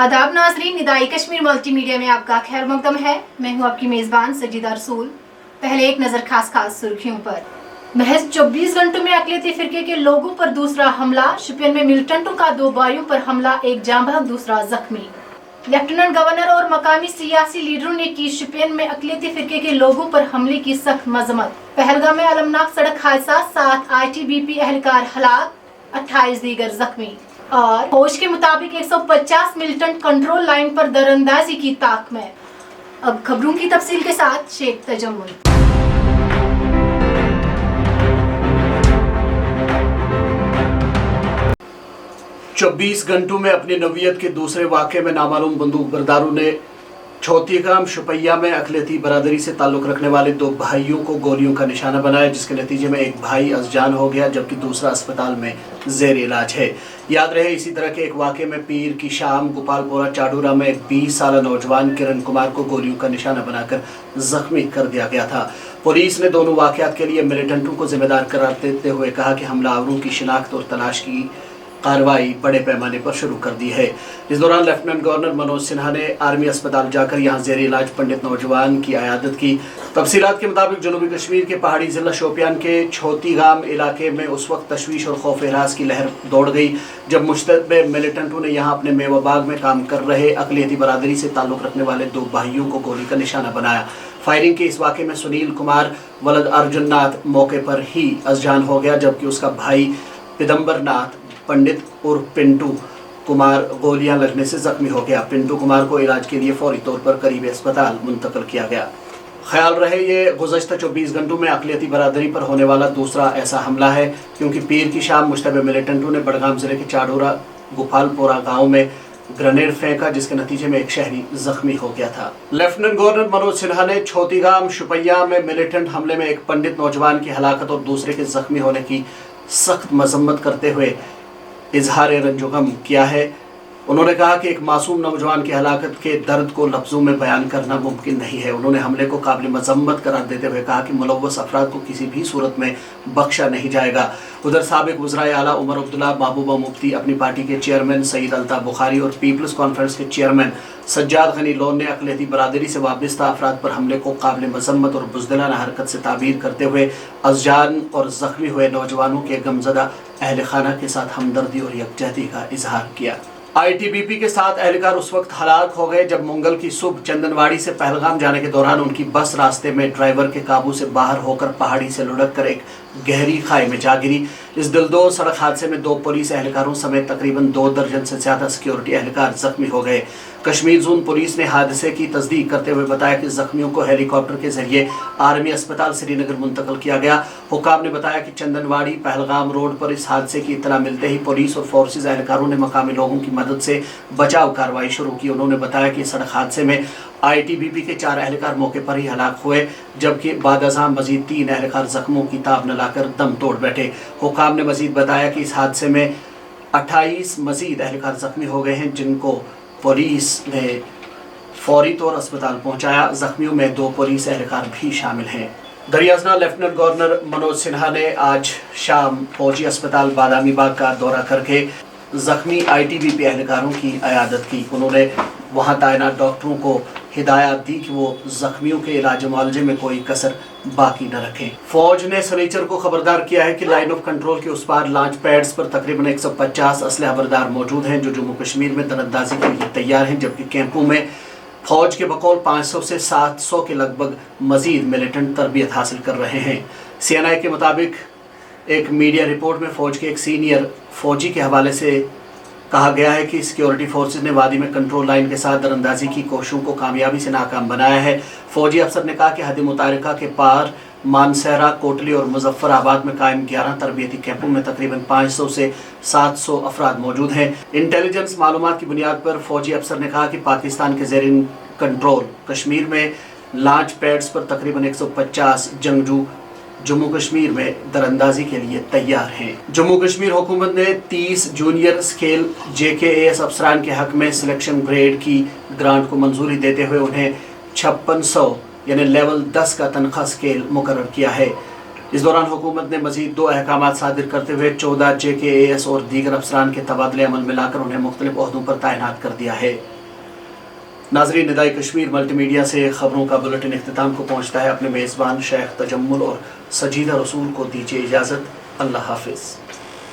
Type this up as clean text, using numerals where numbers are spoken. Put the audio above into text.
आदाब नाज़रीन, निदाई कश्मीर मल्टी मीडिया में आपका खैर मकदम है। मैं हूं आपकी मेज़बान सजीदा रसूल। पहले एक नज़र खास सुर्खियों पर। महज 24 घंटों में अक़लियती फ़िरके के लोगों पर दूसरा हमला। शोपियान में मिलिटेंटों का 2 भाइयों पर हमला, एक जाँ बहक दूसरा जख्मी। लेफ्टिनेंट गवर्नर और मकामी सियासी लीडरों ने की शोपियान में अक़लियती फ़िरके के लोगों पर हमले की सख्त मज़म्मत। पहलगाम में अलमनाक सड़क हादसा, 7 ITBP एहलकार हलाक, 28 दीगर जख्मी। और फौज के मुताबिक 150 मिलिटेंट कंट्रोल लाइन पर दरअंदाजी की ताक में। अब खबरों की तफसील के साथ शेख तजम्मुल। 24 घंटों में अपनी नवीयत के दूसरे वाक़े में नामालूम बंदूक बरदारों ने छोतीगाम शुपैया में अक़लियती बरादरी से ताल्लुक़ रखने वाले 2 भाइयों को गोलियों का निशाना बनाया, जिसके नतीजे में एक भाई अज़जान हो गया जबकि दूसरा अस्पताल में ज़ेर इलाज है। याद रहे, इसी तरह के एक वाक़े में पीर की शाम गोपालपुरा चाडूरा में एक 20 साल नौजवान किरण कुमार को गोलियों का निशाना बनाकर ज़ख्मी कर दिया गया था। पुलिस ने दोनों वाक़यात के लिए मिलिटेंटों को जिम्मेदार करार देते हुए कहा कि हमलावरों की शिनाख्त और तलाश की कार्रवाई बड़े पैमाने पर शुरू कर दी है। इस दौरान लेफ्टिनेंट गवर्नर मनोज सिन्हा ने आर्मी अस्पताल जाकर यहां ज़ेर इलाज पंडित नौजवान की अयादत की। तफसीलात के मुताबिक जनूबी कश्मीर के पहाड़ी ज़िला शोपियान के छोतीगाम इलाके में उस वक्त तशवीश और खौफ एहसास की लहर दौड़ गई जब मुश्तबे मिलिटेंटों ने यहां अपने मेवा बाग में काम कर रहे अक़लियती बरादरी से ताल्लुक़ रखने वाले 2 भाइयों को गोली का निशाना बनाया। फायरिंग के इस वाक़े में सुनील कुमार वलद अर्जुन नाथ मौके पर ही अज़जान हो गया, जबकि उसका भाई पिदम्बर नाथ पंडित और पिंटू कुमार गोलियां लगने से जख्मी हो गया। पिंटू कुमार को इलाज के लिए फौरी तौर पर करीबी अस्पताल मुंतकिल किया गया। ख्याल रहे, ये गुज़श्ता 24 घंटों में अक़लियती बरादरी पर होने वाला दूसरा ऐसा हमला है, क्योंकि पीर की शाम मुश्तबे मिलिटेंटों ने बड़गाम ज़िले के चाडूरा गोपालपुरा गाँव में ग्रेनेड फेंका, जिसके नतीजे में एक शहरी जख्मी हो गया था। लेफ्टिनेंट गवर्नर मनोज सिन्हा ने छोतीगाम शुपैया में मिलिटेंट हमले में एक पंडित नौजवान की हलाकत और दूसरे के जख्मी होने की सख्त मजम्मत करते हुए इजहार रंजो गम किया है। उन्होंने कहा कि एक मासूम नौजवान की हलाकत के दर्द को लफ्ज़ों में बयान करना मुमकिन नहीं है। उन्होंने हमले को काबिल मजम्मत करार देते हुए कहा कि मुलव्वस अफराद को किसी भी सूरत में बख्शा नहीं जाएगा। उधर साबिक वज़राए आला उमर अब्दुल्ला, महबूबा मुफ्ती, अपनी पार्टी के चेयरमैन सईद अल्ताफ़ बुखारी और पीपल्स कॉन्फ्रेंस के चेयरमैन सज्जाद गनी लोन ने अक़लियती बरादरी से वाबस्ता अफराद पर हमले को काबिल मजम्मत और बुज़दिलाना हरकत से ताबीर करते हुए अज़जान और ज़ख्मी हुए नौजवानों के गमज़दा अहल खाना के साथ हमदर्दी और यकजहती का इजहार किया। ITBP के 7 एहलकार उस वक्त हलाक हो गए जब मंगल की सुबह चंदनवाड़ी से पहलगाम जाने के दौरान उनकी बस रास्ते में ड्राइवर के काबू से बाहर होकर पहाड़ी से लुढ़क कर एक गहरी खाई में जा गिरी। इस दिलदोज़ सड़क हादसे में 2 पुलिस एहलकारों समेत तकरीबन 2 दर्जन से ज़्यादा सिक्योरिटी एहलकार जख्मी हो गए। कश्मीर जोन पुलिस ने हादसे की तस्दीक करते हुए बताया कि जख्मियों को हेलीकॉप्टर के जरिए आर्मी अस्पताल श्रीनगर मुंतकिल किया गया। हुक्काम ने बताया कि चंदनवाड़ी पहलगाम रोड पर इस हादसे की इत्तला मिलते ही पुलिस और फोर्सेज एहलकारों ने मकामी लोगों की मदद से बचाव कार्रवाई शुरू की। उन्होंने बताया कि सड़क हादसे में ITBP के 4 एहलकार मौके पर ही हलाक हुए, जबकि बादअज़ां मजीद 3 एहलकार जख्मों की ताब न लाकर दम तोड़ बैठे। हुक्काम ने मजीद बताया कि इस हादसे में 28 मजीद एहलकार जख्मी हो गए हैं, जिनको पुलिस ने फौरी तौर अस्पताल पहुंचाया। जख्मियों में 2 पुलिस एहलकार भी शामिल हैं। दरियाज़ना लेफ्टिनेंट गवर्नर मनोज सिन्हा ने आज शाम फौजी अस्पताल बादामी बाग का दौरा करके जख्मी ITBP एहलकारों की अयादत की। उन्होंने वहां तैनात डॉक्टरों को हिदायत दी कि वो जख्मियों के इलाज मुआलजे में कोई कसर बाकी न रखें। फौज ने सनीचर को खबरदार किया है कि लाइन ऑफ कंट्रोल के उस पार लॉन्च पैड्स पर तकरीबन 150 असलहा बरदार मौजूद हैं जो जम्मू कश्मीर में दरअंदाजी के लिए तैयार हैं, जबकि कैंपों में फौज के बकौल 500 से 700 के लगभग मजीद मिलिटेंट तरबियत हासिल कर रहे हैं। CNI के मुताबिक एक मीडिया रिपोर्ट में फौज के एक सीनियर फौजी के हवाले से कहा गया है कि सिक्योरिटी फोर्सेज ने वादी में कंट्रोल लाइन के साथ दरअंदाजी की कोशिशों को कामयाबी से नाकाम बनाया है। फौजी अफसर ने कहा कि हद मुतारिका के पार मानसहरा, कोटली और मुजफ्फराबाद में कायम 11 तरबियती कैंपों में तकरीबन 500 से 700 अफराद मौजूद हैं। इंटेलिजेंस मालूमात की बुनियाद पर फौजी अफसर ने कहा कि पाकिस्तान के ज़ेरिन कंट्रोल कश्मीर में लॉन्च पैड्स पर तकरीबन 150 जंगजू जम्मू कश्मीर में दरअंदाजी के लिए तैयार हैं। जम्मू कश्मीर हुकूमत ने 30 जूनियर स्केल JKAS अफसरान के हक में सिलेक्शन ग्रेड की ग्रांट को मंजूरी देते हुए उन्हें 5600 यानी लेवल 10 का तनख्वाह स्केल मुकर्रर किया है। इस दौरान हुकूमत ने मजीद 2 अहकाम सादिर करते हुए 14 JKAS और दीगर अफसरान के तबादले अमल में लाकर उन्हें मुख्तलिफ ओहदों पर तैनात कर दिया है। नाजरीन, निदाए कश्मीर मल्टी मीडिया से खबरों का बुलेटिन इख्तिताम को पहुँचता है। अपने मेज़बान शेख तजम्मुल और सजीदा रसूल को दीजिए इजाज़त। अल्लाह हाफिज़।